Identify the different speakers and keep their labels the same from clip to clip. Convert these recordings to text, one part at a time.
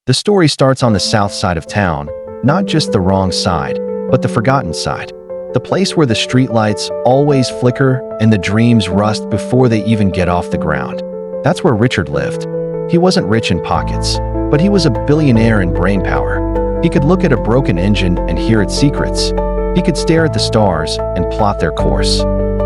Speaker 1: The story starts on the south side of town, not just the wrong side, but the forgotten side. The place where the streetlights always flicker and the dreams rust before they even get off the ground. That's where Richard lived. He wasn't rich in pockets, but he was a billionaire in brainpower. He could look at a broken engine and hear its secrets. He could stare at the stars and plot their course.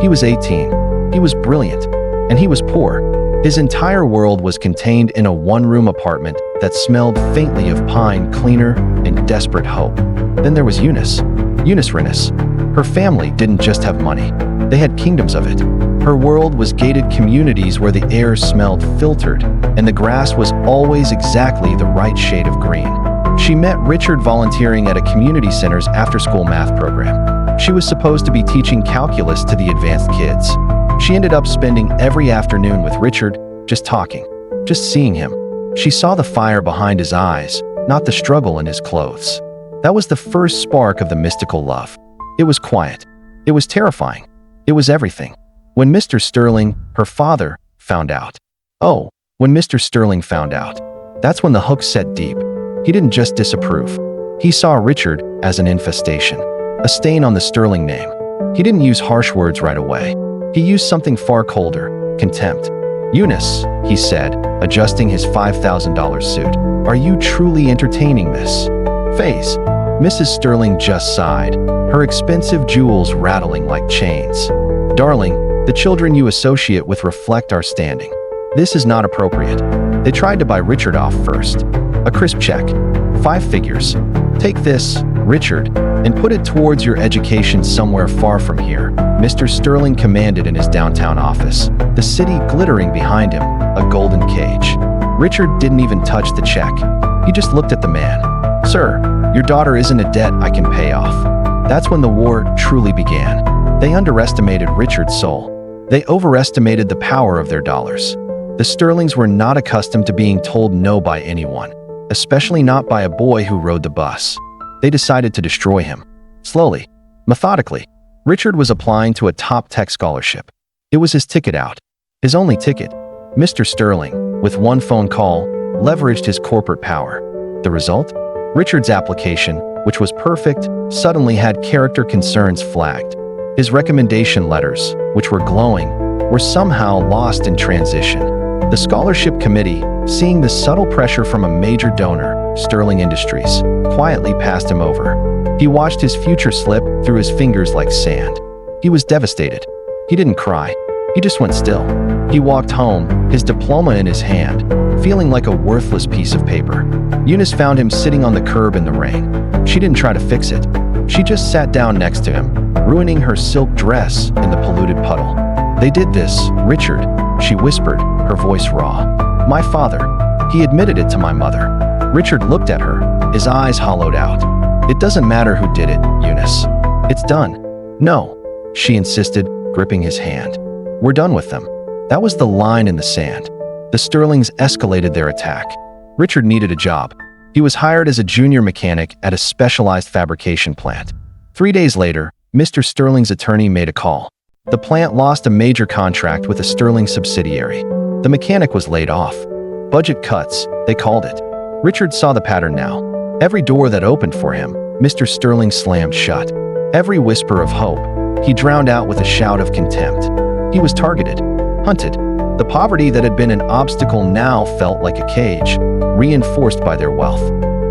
Speaker 1: He was 18. He was brilliant. And he was poor. His entire world was contained in a one-room apartment that smelled faintly of pine cleaner and desperate hope. Then there was Eunice. Eunice. Her family didn't just have money. They had kingdoms of it. Her world was gated communities where the air smelled filtered and the grass was always exactly the right shade of green. She met Richard volunteering at a community center's after-school math program. She was supposed to be teaching calculus to the advanced kids. She ended up spending every afternoon with Richard, just talking, just seeing him. She saw the fire behind his eyes, not the struggle in his clothes. That was the first spark of the mystical love. It was quiet. It was terrifying. It was everything. When Mr. Sterling, her father, found out. Oh, when Mr. Sterling found out. That's when the hook set deep. He didn't just disapprove. He saw Richard as an infestation, a stain on the Sterling name. He didn't use harsh words right away. He used something far colder, contempt. "Eunice," he said, adjusting his $5,000 suit, "are you truly entertaining this phase?" Mrs. Sterling just sighed, her expensive jewels rattling like chains. "Darling, the children you associate with reflect our standing. This is not appropriate." They tried to buy Richard off first. A crisp check. 5 figures. "Take this, Richard, and put it towards your education somewhere far from here," Mr. Sterling commanded in his downtown office, the city glittering behind him, a golden cage. Richard didn't even touch the check. He just looked at the man. "Sir, your daughter isn't a debt I can pay off." That's when the war truly began. They underestimated Richard's soul. They overestimated the power of their dollars. The Sterlings were not accustomed to being told no by anyone, especially not by a boy who rode the bus. They decided to destroy him. Slowly, methodically. Richard was applying to a top tech scholarship. It was his ticket out. His only ticket. Mr. Sterling, with one phone call, leveraged his corporate power. The result? Richard's application, which was perfect, suddenly had character concerns flagged. His recommendation letters, which were glowing, were somehow lost in transition. The scholarship committee, seeing the subtle pressure from a major donor, Sterling Industries, quietly passed him over. He watched his future slip through his fingers like sand. He was devastated. He didn't cry. He just went still. He walked home, his diploma in his hand, feeling like a worthless piece of paper. Eunice found him sitting on the curb in the rain. She didn't try to fix it. She just sat down next to him, ruining her silk dress in the polluted puddle. "They did this, Richard," she whispered, her voice raw. "My father. He admitted it to my mother." Richard looked at her, his eyes hollowed out. "It doesn't matter who did it, Eunice. It's done." "No," she insisted, gripping his hand. "We're done with them." That was the line in the sand. The Sterlings escalated their attack. Richard needed a job. He was hired as a junior mechanic at a specialized fabrication plant. 3 days later, Mr. Sterling's attorney made a call. The plant lost a major contract with a Sterling subsidiary. The mechanic was laid off. Budget cuts, they called it. Richard saw the pattern now. Every door that opened for him, Mr. Sterling slammed shut. Every whisper of hope, he drowned out with a shout of contempt. He was targeted, hunted. The poverty that had been an obstacle now felt like a cage, reinforced by their wealth.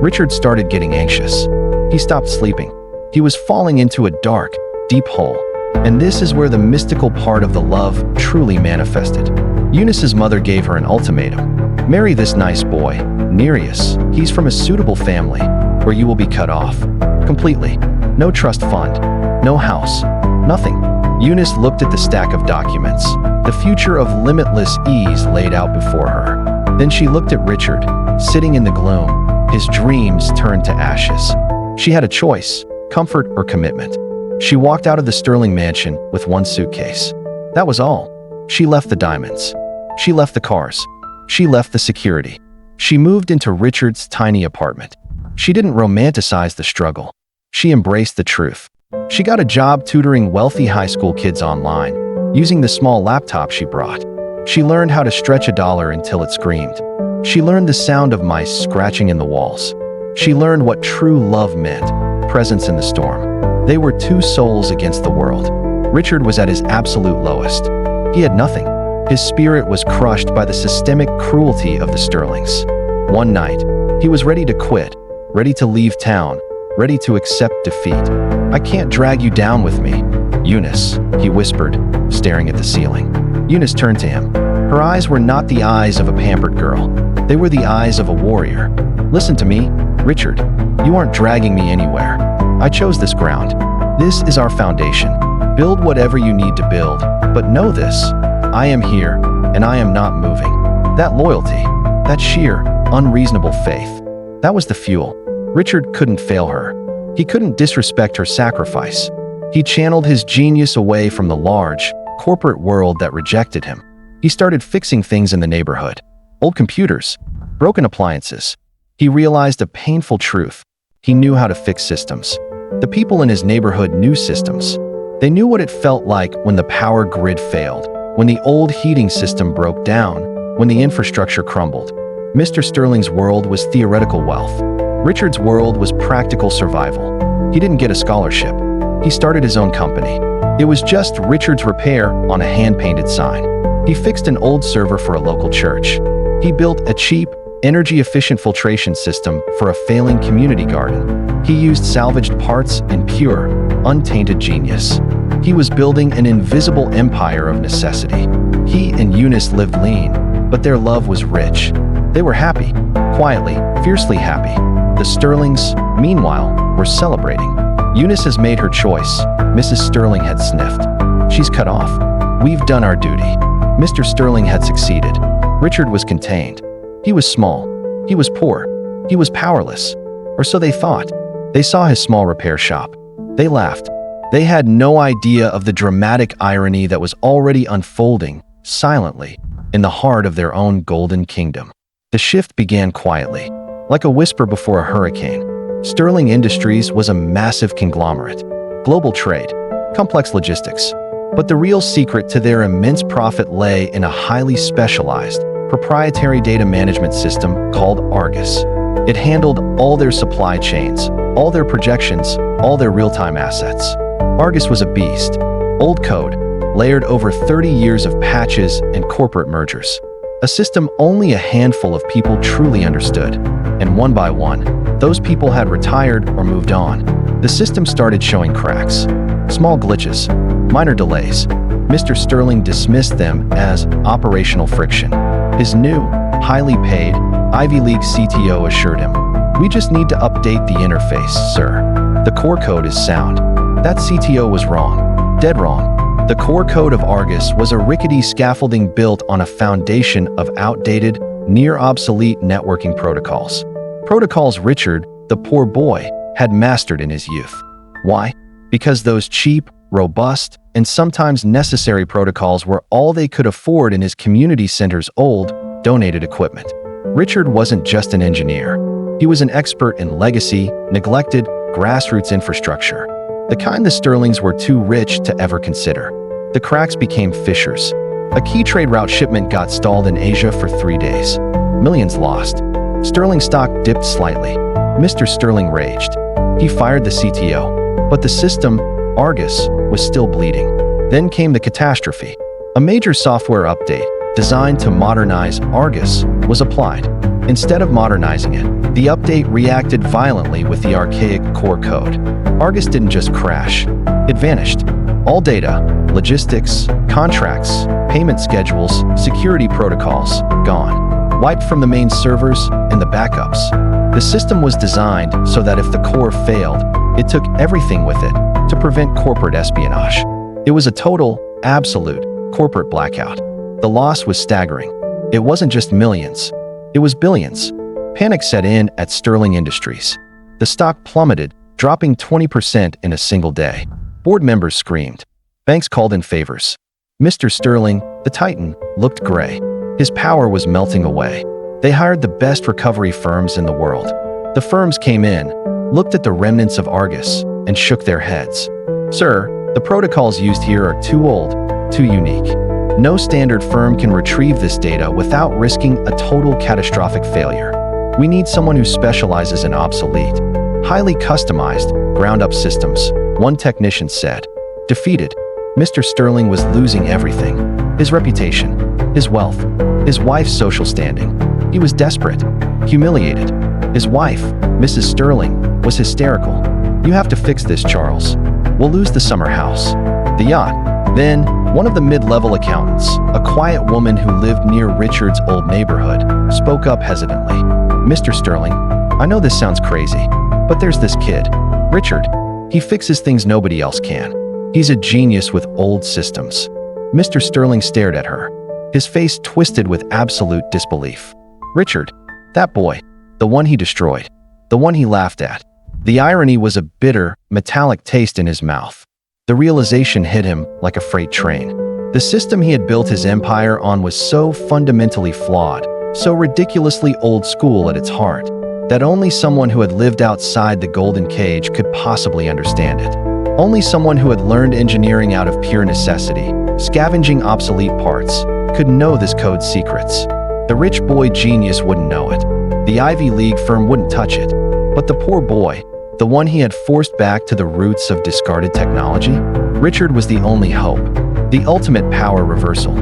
Speaker 1: Richard started getting anxious. He stopped sleeping. He was falling into a dark, deep hole. And this is where the mystical part of the love truly manifested. Eunice's mother gave her an ultimatum. "Marry this nice boy, Nereus. He's from a suitable family, or you will be cut off. Completely. No trust fund. No house. Nothing." Eunice looked at the stack of documents, the future of limitless ease laid out before her. Then she looked at Richard, sitting in the gloom, his dreams turned to ashes. She had a choice, comfort or commitment. She walked out of the Sterling mansion with one suitcase. That was all. She left the diamonds. She left the cars. She left the security. She moved into Richard's tiny apartment. She didn't romanticize the struggle. She embraced the truth. She got a job tutoring wealthy high school kids online, using the small laptop she brought. She learned how to stretch a dollar until it screamed. She learned the sound of mice scratching in the walls. She learned what true love meant, presence in the storm. They were two souls against the world. Richard was at his absolute lowest. He had nothing. His spirit was crushed by the systemic cruelty of the Sterlings. One night, he was ready to quit, ready to leave town, ready to accept defeat. "I can't drag you down with me, Eunice," he whispered, staring at the ceiling. Eunice turned to him. Her eyes were not the eyes of a pampered girl. They were the eyes of a warrior. "Listen to me, Richard. You aren't dragging me anywhere. I chose this ground. This is our foundation. Build whatever you need to build, but know this. I am here, and I am not moving." That loyalty, that sheer, unreasonable faith, that was the fuel. Richard couldn't fail her. He couldn't disrespect her sacrifice. He channeled his genius away from the large, corporate world that rejected him. He started fixing things in the neighborhood. Old computers, broken appliances. He realized a painful truth. He knew how to fix systems. The people in his neighborhood knew systems. They knew what it felt like when the power grid failed, when the old heating system broke down, when the infrastructure crumbled. Mr. Sterling's world was theoretical wealth. Richard's world was practical survival. He didn't get a scholarship. He started his own company. It was just Richard's Repair on a hand-painted sign. He fixed an old server for a local church. He built a cheap, energy-efficient filtration system for a failing community garden. He used salvaged parts and pure, untainted genius. He was building an invisible empire of necessity. He and Eunice lived lean, but their love was rich. They were happy, quietly, fiercely happy. The Sterlings, meanwhile, were celebrating. Eunice has made her choice, Mrs. Sterling had sniffed. She's cut off. We've done our duty. Mr. Sterling had succeeded. Richard was contained. He was small. He was poor. He was powerless. Or so they thought. They saw his small repair shop. They laughed. They had no idea of the dramatic irony that was already unfolding, silently, in the heart of their own golden kingdom. The shift began quietly, like a whisper before a hurricane. Sterling Industries was a massive conglomerate. Global trade, complex logistics. But the real secret to their immense profit lay in a highly specialized, proprietary data management system called Argus. It handled all their supply chains, all their projections, all their real-time assets. Argus was a beast. Old code, layered over 30 years of patches and corporate mergers. A system only a handful of people truly understood. And one by one, those people had retired or moved on. The system started showing cracks. Small glitches, minor delays. Mr. Sterling dismissed them as operational friction. His new, highly paid, Ivy League CTO assured him, "We just need to update the interface, sir. The core code is sound." That CTO was wrong. Dead wrong. The core code of Argus was a rickety scaffolding built on a foundation of outdated, near-obsolete networking protocols. Protocols Richard, the poor boy, had mastered in his youth. Why? Because those cheap, robust, and sometimes necessary protocols were all they could afford in his community center's old, donated equipment. Richard wasn't just an engineer. He was an expert in legacy, neglected, grassroots infrastructure. The kind the Sterlings were too rich to ever consider. The cracks became fissures. A key trade route shipment got stalled in Asia for 3 days. Millions lost. Sterling stock dipped slightly. Mr. Sterling raged. He fired the CTO. But the system, Argus, was still bleeding. Then came the catastrophe. A major software update, designed to modernize Argus, was applied. Instead of modernizing it, the update reacted violently with the archaic core code. Argus didn't just crash. It vanished. All data, logistics, contracts, payment schedules, security protocols, gone. Wiped from the main servers and the backups. The system was designed so that if the core failed, it took everything with it to prevent corporate espionage. It was a total, absolute, corporate blackout. The loss was staggering. It wasn't just millions. It was billions. Panic set in at Sterling Industries. The stock plummeted, dropping 20% in a single day. Board members screamed. Banks called in favors. Mr. Sterling, the titan, looked gray. His power was melting away. They hired the best recovery firms in the world. The firms came in, looked at the remnants of Argus, and shook their heads. "Sir, the protocols used here are too old, too unique. No standard firm can retrieve this data without risking a total catastrophic failure. We need someone who specializes in obsolete, highly customized, ground-up systems, one technician said. Defeated, Mr. Sterling was losing everything. His reputation, his wealth, his wife's social standing. He was desperate, humiliated. His wife, Mrs. Sterling, was hysterical. "You have to fix this, Charles. We'll lose the summer house, the yacht." Then, one of the mid-level accountants, a quiet woman who lived near Richard's old neighborhood, spoke up hesitantly. "Mr. Sterling, I know this sounds crazy, but there's this kid, Richard. He fixes things nobody else can. He's a genius with old systems." Mr. Sterling stared at her, his face twisted with absolute disbelief. Richard, that boy, the one he destroyed, the one he laughed at. The irony was a bitter, metallic taste in his mouth. The realization hit him like a freight train. The system he had built his empire on was so fundamentally flawed, so ridiculously old school at its heart, that only someone who had lived outside the golden cage could possibly understand it. Only someone who had learned engineering out of pure necessity, scavenging obsolete parts, could know this code's secrets. The rich boy genius wouldn't know it. The Ivy League firm wouldn't touch it. But the poor boy, the one he had forced back to the roots of discarded technology, Richard was the only hope, the ultimate power reversal.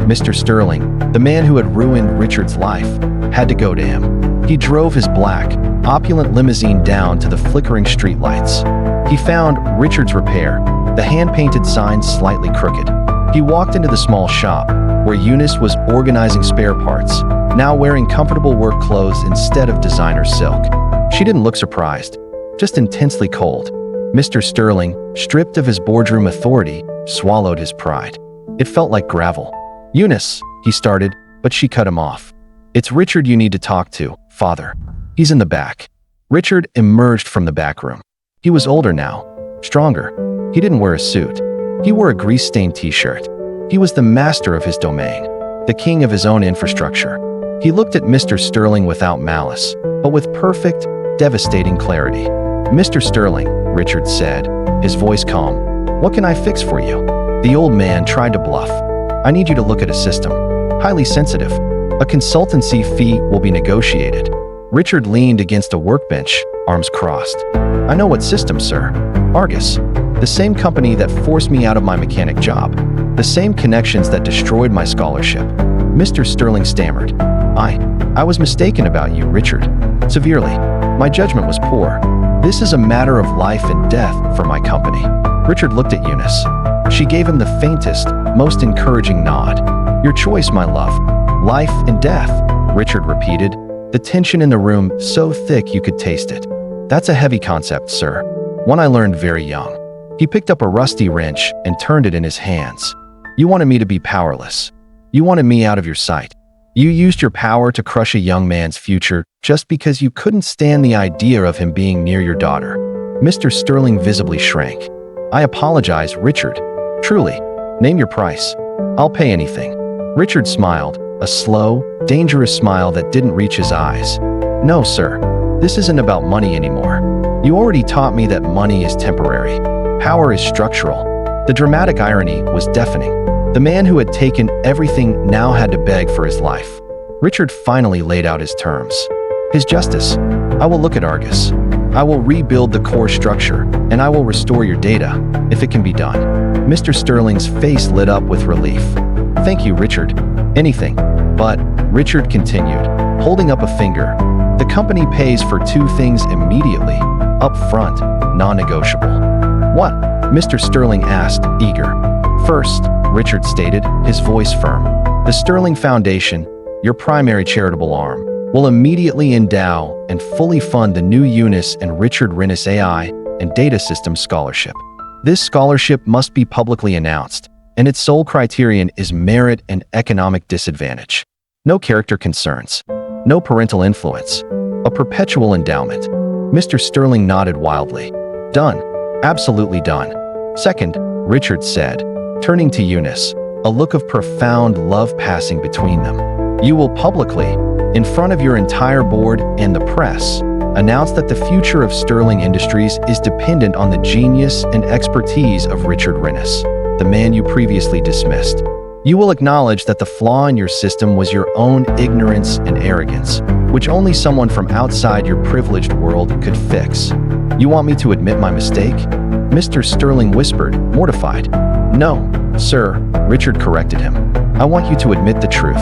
Speaker 1: Mr. Sterling, the man who had ruined Richard's life, had to go to him. He drove his black, opulent limousine down to the flickering streetlights. He found Richard's Repair, the hand-painted sign slightly crooked. He walked into the small shop, where Eunice was organizing spare parts, now wearing comfortable work clothes instead of designer silk. She didn't look surprised, just intensely cold. Mr. Sterling, stripped of his boardroom authority, swallowed his pride. It felt like gravel. "Eunice," he started, but she cut him off. "It's Richard you need to talk to, Father. He's in the back." Richard emerged from the back room. He was older now, stronger. He didn't wear a suit. He wore a grease-stained t-shirt. He was the master of his domain, the king of his own infrastructure. He looked at Mr. Sterling without malice, but with perfect, devastating clarity. "Mr. Sterling," Richard said, his voice calm, "what can I fix for you?" The old man tried to bluff. "I need you to look at a system. Highly sensitive. A consultancy fee will be negotiated." Richard leaned against a workbench, arms crossed. "I know what system, sir. Argus. The same company that forced me out of my mechanic job. The same connections that destroyed my scholarship." Mr. Sterling stammered. I was mistaken about you, Richard. Severely. My judgment was poor. This is a matter of life and death for my company." Richard looked at Eunice. She gave him the faintest, most encouraging nod. "Your choice, my love. Life and death," Richard repeated, the tension in the room so thick you could taste it. "That's a heavy concept, sir. One I learned very young." He picked up a rusty wrench and turned it in his hands. "You wanted me to be powerless. You wanted me out of your sight. You used your power to crush a young man's future just because you couldn't stand the idea of him being near your daughter." Mr. Sterling visibly shrank. "I apologize, Richard. Truly. Name your price. I'll pay anything." Richard smiled, a slow, dangerous smile that didn't reach his eyes. "No, sir. This isn't about money anymore. You already taught me that money is temporary. Power is structural." The dramatic irony was deafening. The man who had taken everything now had to beg for his life. Richard finally laid out his terms. His justice: "I will look at Argus. I will rebuild the core structure, and I will restore your data, if it can be done." Mr. Sterling's face lit up with relief. "Thank you, Richard. Anything. But," Richard continued, holding up a finger, "the company pays for two things immediately, up front, non-negotiable." "What?" Mr. Sterling asked, eager. "First," Richard stated, his voice firm, "the Sterling Foundation, your primary charitable arm, will immediately endow and fully fund the new Eunice and Richard Rinus AI and Data Systems Scholarship. This scholarship must be publicly announced, and its sole criterion is merit and economic disadvantage. No character concerns. No parental influence. A perpetual endowment." Mr. Sterling nodded wildly. "Done. Absolutely done." "Second," Richard said, turning to Eunice, a look of profound love passing between them, "you will publicly, in front of your entire board and the press, announce that the future of Sterling Industries is dependent on the genius and expertise of Richard Rinus, the man you previously dismissed." You will acknowledge that the flaw in your system was your own ignorance and arrogance, which only someone from outside your privileged world could fix. You want me to admit my mistake? Mr. Sterling whispered, mortified. No, sir, Richard corrected him. I want you to admit the truth,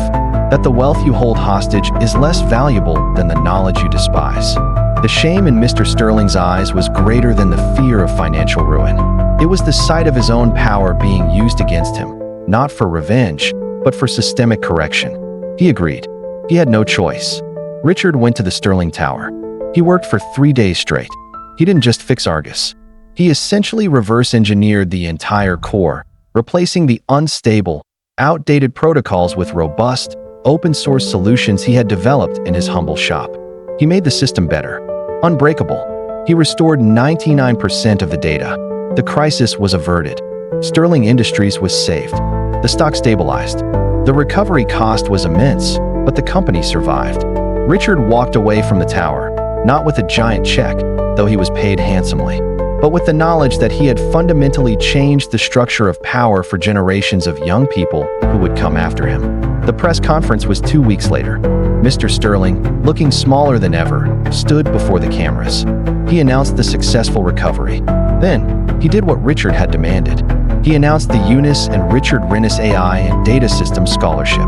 Speaker 1: that the wealth you hold hostage is less valuable than the knowledge you despise. The shame in Mr. Sterling's eyes was greater than the fear of financial ruin. It was the sight of his own power being used against him, not for revenge, but for systemic correction. He agreed. He had no choice. Richard went to the Sterling Tower. He worked for 3 days straight. He didn't just fix Argus. He essentially reverse-engineered the entire core, replacing the unstable, outdated protocols with robust, open-source solutions he had developed in his humble shop. He made the system better, unbreakable. He restored 99% of the data. The crisis was averted. Sterling Industries was saved. The stock stabilized. The recovery cost was immense, but the company survived. Richard walked away from the tower, not with a giant check, though he was paid handsomely, but with the knowledge that he had fundamentally changed the structure of power for generations of young people who would come after him. The press conference was 2 weeks later. Mr. Sterling, looking smaller than ever, stood before the cameras. He announced the successful recovery. Then, he did what Richard had demanded. He announced the Eunice and Richard Rennis AI and Data Systems Scholarship.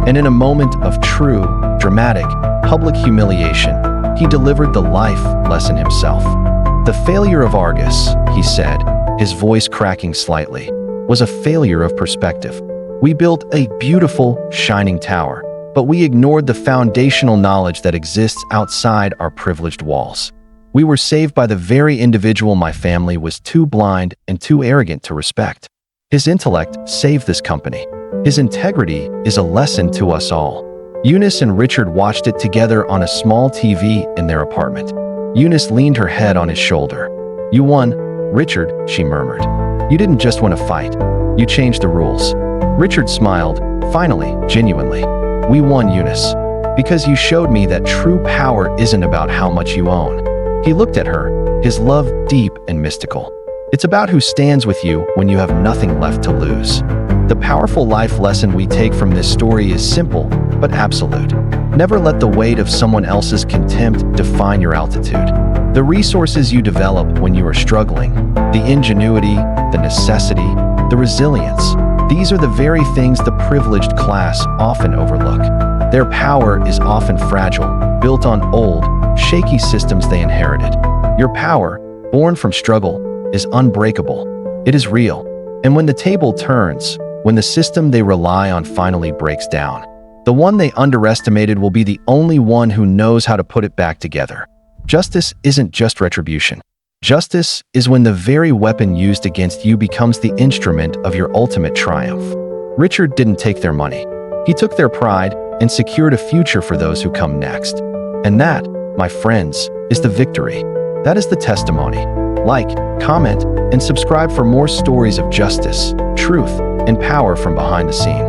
Speaker 1: And in a moment of true, dramatic, public humiliation, he delivered the life lesson himself. The failure of Argus, he said, his voice cracking slightly, was a failure of perspective. We built a beautiful, shining tower, but we ignored the foundational knowledge that exists outside our privileged walls. We were saved by the very individual my family was too blind and too arrogant to respect. His intellect saved this company. His integrity is a lesson to us all. Eunice and Richard watched it together on a small TV in their apartment. Eunice leaned her head on his shoulder. You won, Richard, she murmured. You didn't just win a fight. You changed the rules. Richard smiled, finally, genuinely. We won, Eunice, because you showed me that true power isn't about how much you own. He looked at her, his love deep and mystical. It's about who stands with you when you have nothing left to lose. The powerful life lesson we take from this story is simple, but absolute. Never let the weight of someone else's contempt define your altitude. The resources you develop when you are struggling, the ingenuity, the necessity, the resilience, these are the very things the privileged class often overlook. Their power is often fragile, built on old, shaky systems they inherited. Your power, born from struggle, is unbreakable. It is real. And when the table turns, when the system they rely on finally breaks down, the one they underestimated will be the only one who knows how to put it back together. Justice isn't just retribution. Justice is when the very weapon used against you becomes the instrument of your ultimate triumph. Richard didn't take their money. He took their pride and secured a future for those who come next. And that, my friends, is the victory. That is the testimony. Like, comment, and subscribe for more stories of justice, truth, and power from behind the scene.